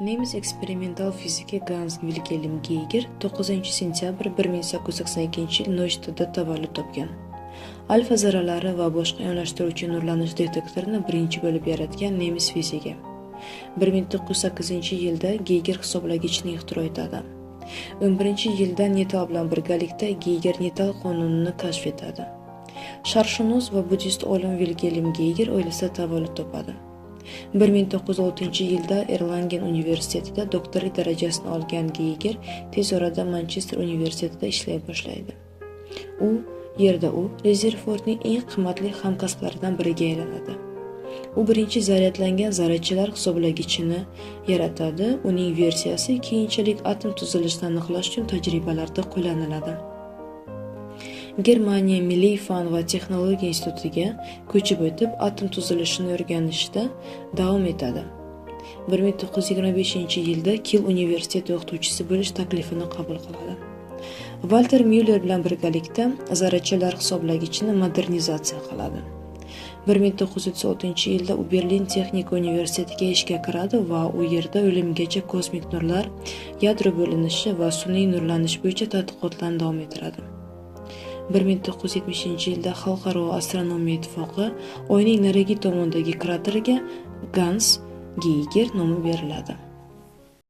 Nemis eksperimental fiziki Gans Wilhelm Geiger 9-sentyabr 1882-yil Noyштadda tavallud topgan. Alfa zarralari va boshqa yonlashtiruvchi nurlanish detektorini birinchi bo'lib yaratgan nemis fiziki. 1908-yilda Geiger hisoblagichni ixtiro etadi. 11-yilda Netal bilan birgalikda Geiger Netal qonunini kashf etadi. Sharqshunos va buddist olim Wilhelm Geiger oilasida tavallud topadi. 1906-yilda Erlangen universitetida doktorlik darajasini olgan Geiger tez orada Manchester universitetida ishlay boshlaydi. U Rezerfordning eng qimmatli hamkasblaridan biriga aylanadi. U birinchi zaryadlangan zarrachalar hisoblagichini yaratadi. Uning versiyasi keyinchalik atom tuzilishini aniqlash uchun tajribalarda qo'llaniladi. Germaniya Milliy fan va texnologiya institutiga ko'chib o'tib, atom tuzilishini o'rganishda davom etadi. 1925-yilda Kiel universiteti o'qituvchisi bo'lish taklifini qabul qiladi. Walter Müller bilan birgalikda zarrachalar hisoblagichini modernizatsiya qiladi. 1936-yilda u Berlin texnika universitetiga ishga kiradi va u yerda o'limgacha kosmik nurlar, yadro bo'linishi va sun'iy nurlanish bo'yicha tadqiqotlarni davom ettiradi. 1970-yilda Xalqaro astronomiya ittifoqi Oyning narigi tomondagi krateriga Gans Geiger nomi beriladi.